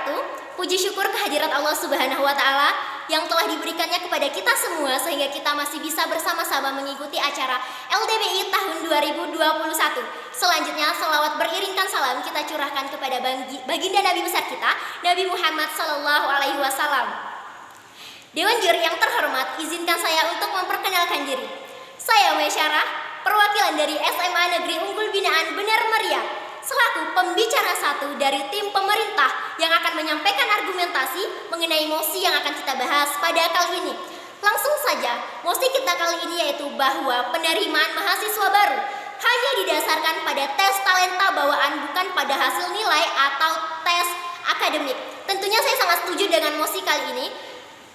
wabarakatuh. Puji syukur kehadirat Allah Subhanahu wa Ta'ala yang telah diberikannya kepada kita semua sehingga kita masih bisa bersama-sama mengikuti acara LDBI tahun 2021. Selanjutnya, selawat beriringkan salam kita curahkan kepada baginda Nabi besar kita, Nabi Muhammad Sallallahu Alaihi Wasallam. Dewan juri yang terhormat, izinkan saya untuk memperkenalkan diri. Saya Mesyarah, perwakilan dari SMA Negeri Unggul Binaan Benar Meriah, selaku pembicara satu dari tim pemerintah yang akan menyampaikan argumentasi mengenai mosi yang akan kita bahas pada kali ini. Langsung saja, mosi kita kali ini yaitu bahwa penerimaan mahasiswa baru hanya didasarkan pada tes talenta bawaan, bukan pada hasil nilai atau tes akademik. Tentunya saya sangat setuju dengan mosi kali ini.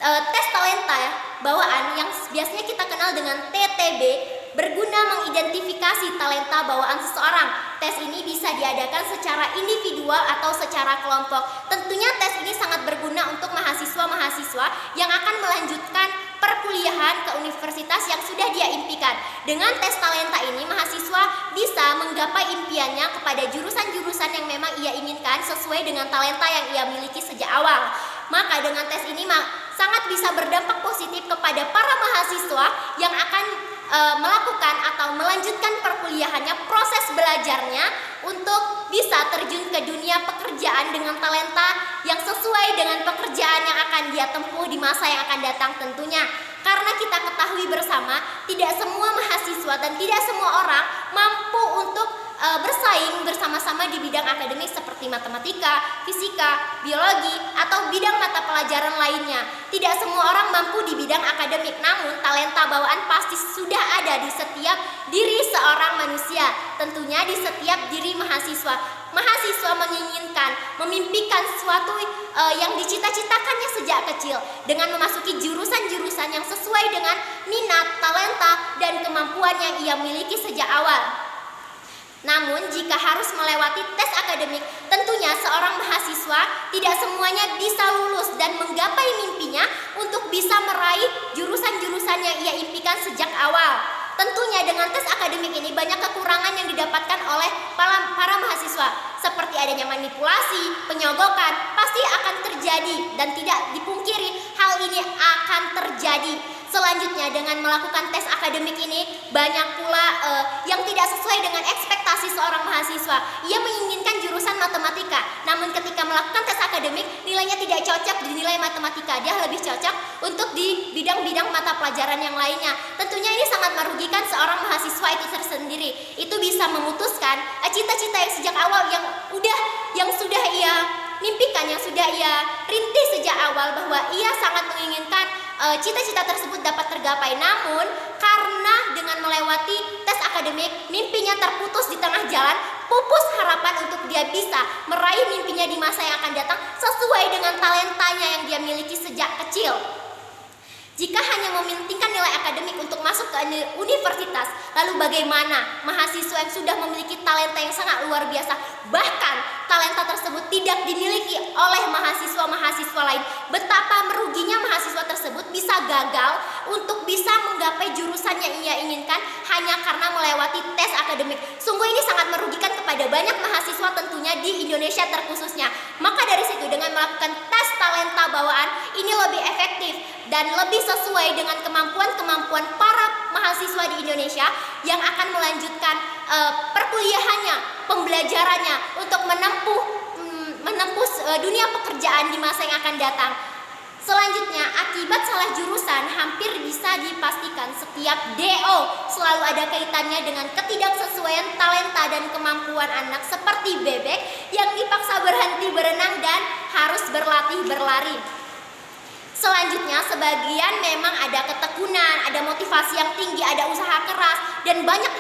Tes talenta bawaan yang biasanya kita kenal dengan TTB berguna mengidentifikasi talenta bawaan seseorang. Tes ini bisa diadakan secara individual atau secara kelompok. Tentunya tes ini sangat berguna untuk mahasiswa-mahasiswa yang akan melanjutkan perkuliahan ke universitas yang sudah dia impikan. Dengan tes talenta ini, mahasiswa bisa menggapai impiannya kepada jurusan-jurusan yang memang ia inginkan sesuai dengan talenta yang ia miliki sejak awal. Maka dengan tes ini sangat bisa berdampak positif kepada para mahasiswa yang akan melakukan atau melanjutkan perkuliahannya, proses belajarnya untuk bisa terjun ke dunia pekerjaan dengan talenta yang sesuai dengan pekerjaan yang akan dia tempuh di masa yang akan datang tentunya. Karena kita ketahui bersama, tidak semua mahasiswa dan tidak semua orang mampu untuk bersaing bersama-sama di bidang akademik seperti matematika, fisika, biologi, atau bidang mata pelajaran lainnya. Tidak semua orang mampu di bidang akademik, namun talenta bawaan pasti sudah ada di setiap diri seorang manusia, tentunya di setiap diri mahasiswa. Mahasiswa menginginkan, memimpikan sesuatu yang dicita-citakannya sejak kecil dengan memasuki jurusan-jurusan yang sesuai dengan minat, talenta, dan kemampuan yang ia miliki sejak awal. Namun jika harus melewati tes akademik, tentunya seorang mahasiswa tidak semuanya bisa lulus dan menggapai mimpinya untuk bisa meraih jurusan-jurusan yang ia impikan sejak awal. Tentunya dengan tes akademik ini banyak kekurangan yang didapatkan oleh para mahasiswa, seperti adanya manipulasi, penyogokan, pasti akan terjadi dan tidak dipungkiri hal ini akan terjadi. Selanjutnya, dengan melakukan tes akademik ini banyak pula yang tidak sesuai dengan ekspektasi seorang mahasiswa. Ia menginginkan jurusan matematika, namun ketika melakukan tes akademik nilainya tidak cocok di nilai matematika. Dia lebih cocok untuk di bidang-bidang mata pelajaran yang lainnya. Tentunya ini sangat merugikan seorang mahasiswa itu tersendiri. Itu bisa memutuskan cita-cita yang sejak awal yang sudah ia mimpikan, yang sudah ia rintis sejak awal, bahwa ia sangat menginginkan cita-cita tersebut dapat tergapai. Namun karena dengan melewati tes akademik, mimpinya terputus di tengah jalan, pupus harapan untuk dia bisa meraih mimpinya di masa yang akan datang sesuai dengan talentanya yang dia miliki sejak kecil. Jika hanya mementingkan nilai akademik untuk masuk ke universitas, lalu bagaimana mahasiswa yang sudah memiliki talenta yang sangat luar biasa, bahkan talenta tersebut tidak dimiliki oleh mahasiswa-mahasiswa lain? Betapa meruginya mahasiswa tersebut bisa gagal untuk bisa menggapai jurusan yang ia inginkan hanya karena melewati tes akademik. Sungguh ini sangat merugikan kepada banyak mahasiswa tentunya di Indonesia terkhususnya. Maka dari situ, dengan melakukan tes talenta bawaan ini lebih efektif dan lebih sesuai dengan kemampuan-kemampuan para mahasiswa di Indonesia yang akan melanjutkan perkuliahannya, pembelajarannya untuk menempuh dunia pekerjaan di masa yang akan datang. Selanjutnya, akibat salah jurusan hampir bisa dipastikan setiap DO selalu ada kaitannya dengan ketidaksesuaian talenta dan kemampuan anak, seperti bebek yang dipaksa berhenti berenang dan harus berlatih berlari. Selanjutnya, sebagian memang ada ketekunan, ada motivasi yang tinggi, ada usaha keras, dan banyak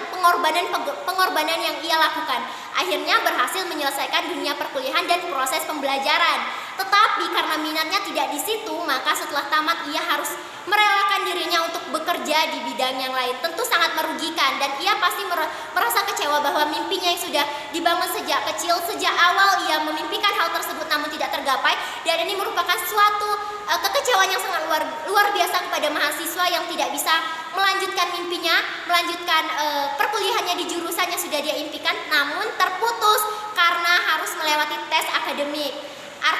pengorbanan yang ia lakukan. Akhirnya berhasil menyelesaikan dunia perkuliahan dan proses pembelajaran. Tetapi karena minatnya tidak di situ, maka setelah tamat ia harus merelakan dirinya untuk bekerja di bidang yang lain. Tentu sangat merugikan dan ia pasti merasa kecewa bahwa mimpinya yang sudah dibangun sejak kecil, sejak awal ia memimpikan hal tersebut namun tidak tergapai, dan ini merupakan suatu kekecewaan yang sangat luar biasa kepada mahasiswa yang tidak bisa melanjutkan mimpinya, melanjutkan perkuliahannya di jurusan yang sudah dia impikan, namun terputus karena harus melewati tes akademik.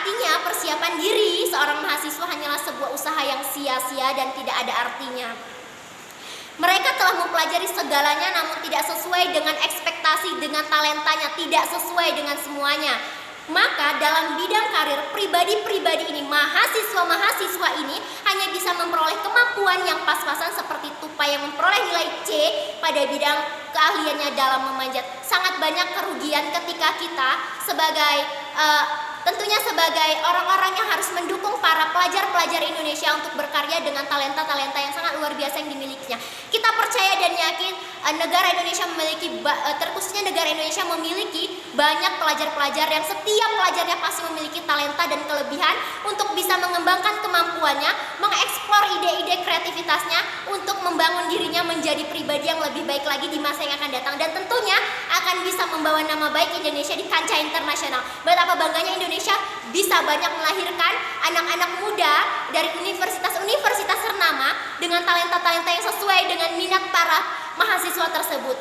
artinya persiapan diri seorang mahasiswa hanyalah sebuah usaha yang sia-sia dan tidak ada artinya. Mereka telah mempelajari segalanya namun tidak sesuai dengan ekspektasi, dengan talentanya, tidak sesuai dengan semuanya. Maka dalam bidang karir pribadi-pribadi ini, mahasiswa-mahasiswa ini hanya bisa memperoleh kemampuan yang pas-pasan seperti Tupai yang memperoleh nilai C pada bidang keahliannya dalam memanjat. Sangat banyak kerugian ketika kita tentunya sebagai orang-orang yang harus mendukung para pelajar-pelajar Indonesia untuk berkarya dengan talenta-talenta yang sangat luar biasa yang dimilikinya. Kita percaya dan yakin negara Indonesia terkhususnya negara Indonesia memiliki banyak pelajar-pelajar yang setiap pelajarnya pasti memiliki talenta dan kelebihan untuk bisa mengembangkan kemampuannya, mengeksplor ide-ide kreativitasnya untuk membangun dirinya menjadi pribadi yang lebih baik lagi di masa yang akan datang, dan tentunya akan bisa membawa nama baik Indonesia di kancah internasional. Betapa bangganya Indonesia bisa banyak melahirkan anak-anak muda dari universitas-universitas ternama dengan talenta-talenta yang sesuai dengan minat para mahasiswa tersebut.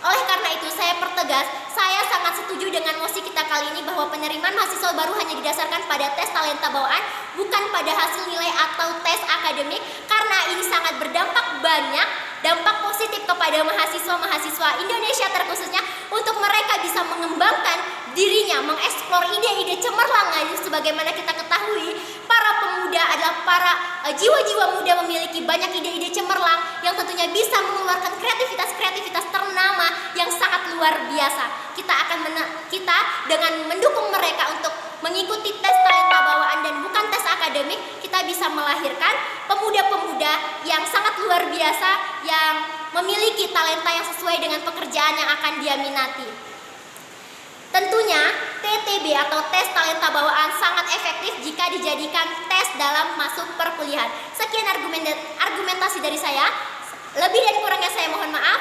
Oleh karena itu saya pertegas, saya sangat setuju dengan mosi kita kali ini bahwa penerimaan mahasiswa baru hanya didasarkan pada tes talenta bawaan, bukan pada hasil nilai atau tes akademik, karena ini sangat berdampak banyak, dampak positif kepada mahasiswa-mahasiswa Indonesia terkhususnya untuk mereka bisa mengembangkan dirinya, mengeksplor ide-ide cemerlang. Sebagaimana kita ketahui, para pemuda adalah para jiwa-jiwa muda memiliki banyak ide-ide cemerlang yang tentunya bisa mengeluarkan kreativitas-kreativitas ternama yang sangat luar biasa. Kita dengan mendukung mereka untuk mengikuti tes talenta bawaan dan bukan tes akademik, kita bisa melahirkan pemuda-pemuda yang sangat luar biasa yang memiliki talenta yang sesuai dengan pekerjaan yang akan dia minati. Tentunya TTB atau tes talenta bawaan sangat efektif jika dijadikan tes dalam masuk perkuliahan. Sekian argumentasi dari saya. Lebih dan kurangnya saya mohon maaf.